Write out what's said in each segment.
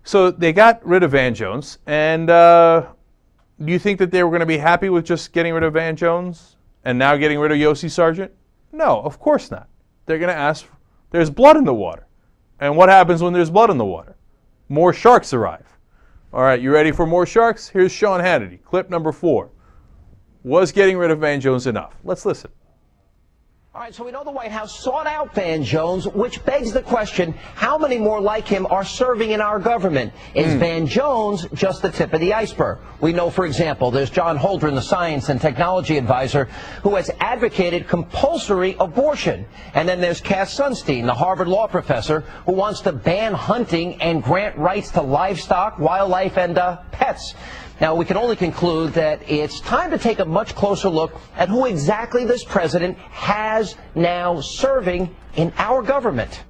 So they got rid of Van Jones, and do you think that they were going to be happy with just getting rid of Van Jones and now getting rid of Yossi Sargent? No, of course not. They're going to ask, there's blood in the water. And what happens when there's blood in the water? More sharks arrive. All right, you ready for more sharks? Here's Sean Hannity, clip number 4. Was getting rid of Van Jones enough? Let's listen. All right, so we know the White House sought out Van Jones, which begs the question, how many more like him are serving in our government? Is Van Jones just the tip of the iceberg? We know, for example, there's John Holdren, the science and technology advisor, who has advocated compulsory abortion. And then there's Cass Sunstein, the Harvard law professor, who wants to ban hunting and grant rights to livestock, wildlife, and pets. Now, we can only conclude that it's time to take a much closer look at who exactly this president has now serving in our government.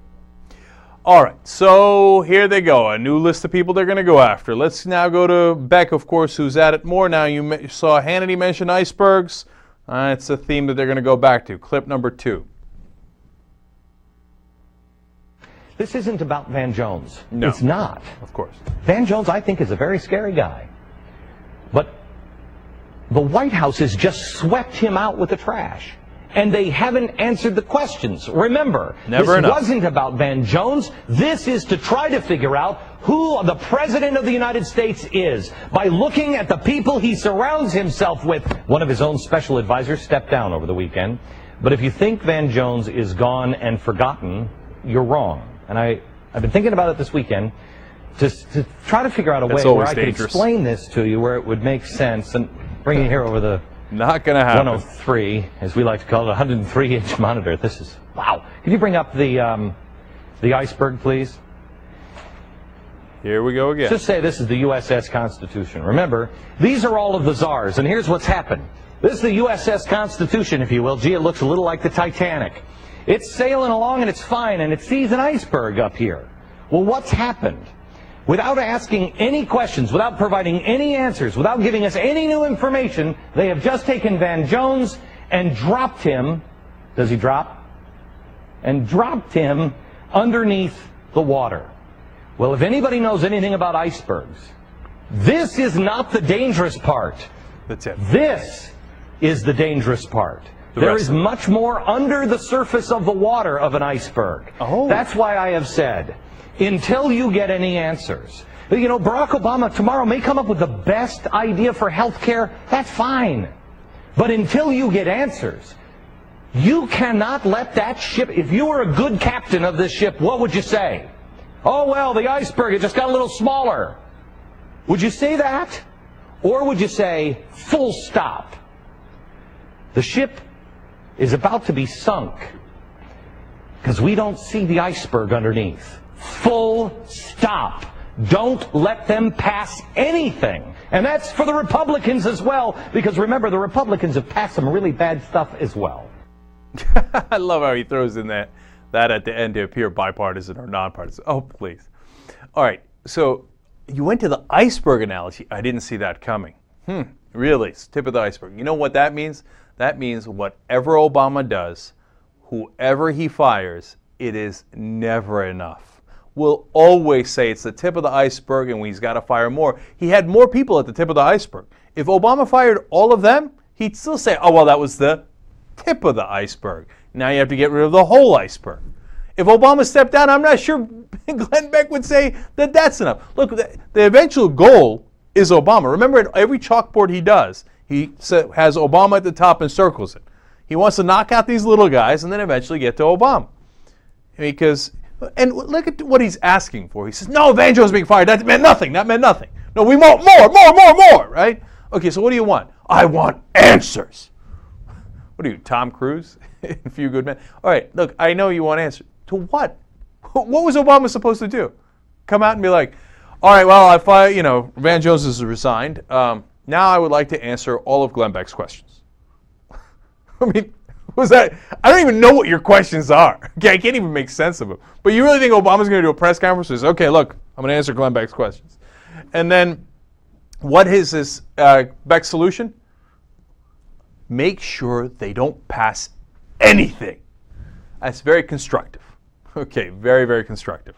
All right, so here they go, a new list of people they're going to go after. Let's now go to Beck, of course, who's at it more. Now, you saw Hannity mention icebergs. It's a theme that they're going to go back to. Clip number 2. This isn't about Van Jones. No. It's not. Of course. Van Jones, I think, is a very scary guy. But the White House has just swept him out with the trash. And they haven't answered the questions. Remember, this wasn't about Van Jones. This is to try to figure out who the President of the United States is by looking at the people he surrounds himself with. One of his own special advisors stepped down over the weekend. But if you think Van Jones is gone and forgotten, you're wrong. And I've been thinking about it this weekend. To try to figure out a way where I could explain this to you where it would make sense, and bring it here over the not going to happen. 103, as we like to call it, 103-inch monitor. This is, wow. Could you bring up the iceberg, please? Here we go again. Just say this is the USS Constitution. Remember, these are all of the czars, and here's what's happened. This is the USS Constitution, if you will. Gee, it looks a little like the Titanic. It's sailing along, and it's fine, and it sees an iceberg up here. Well, what's happened? Without asking any questions, without providing any answers, without giving us any new information, they have just taken Van Jones and dropped him. Does he drop? And dropped him underneath the water. Well, if anybody knows anything about icebergs, this is not the dangerous part. That's it. This is the dangerous part. There is much more under the surface of the water of an iceberg. Oh. That's why I have said, until you get any answers. You know, Barack Obama tomorrow may come up with the best idea for health care. That's fine. But until you get answers, you cannot let that ship, if you were a good captain of this ship, what would you say? Oh, well, the iceberg, it just got a little smaller. Would you say that? Or would you say, full stop? The ship is about to be sunk because we don't see the iceberg underneath. Full stop. Don't let them pass anything. And that's for the Republicans as well, because remember, the Republicans have passed some really bad stuff as well. I love how he throws in that at the end to appear bipartisan or nonpartisan. Oh, please. All right, so you went to the iceberg analogy. I didn't see that coming. Really, it's tip of the iceberg. You know what that means? That means whatever Obama does, whoever he fires, it is never enough. We'll always say it's the tip of the iceberg and he's got to fire more. He had more people at the tip of the iceberg. If Obama fired all of them, he'd still say, oh, well, that was the tip of the iceberg. Now you have to get rid of the whole iceberg. If Obama stepped down, I'm not sure Glenn Beck would say that that's enough. Look, the eventual goal is Obama. Remember, at every chalkboard he does, he has Obama at the top and circles it. He wants to knock out these little guys and then eventually get to Obama. And look at what he's asking for. He says, no, Van Jones being fired. That meant nothing. That meant nothing. No, we want more, right? Okay, so what do you want? I want answers. What are you, Tom Cruise in A Few Good Men? All right, look, I know you want answers. To what? What was Obama supposed to do? Come out and be like, all right, well, Van Jones is resigned. Now I would like to answer all of Glenn Beck's questions. I mean, was that? I don't even know what your questions are. Okay, I can't even make sense of them. But you really think Obama's going to do a press conference? Says, okay, look, I'm going to answer Glenn Beck's questions. And then, what is this Beck's solution? Make sure they don't pass anything. That's very constructive. Okay, very, very constructive.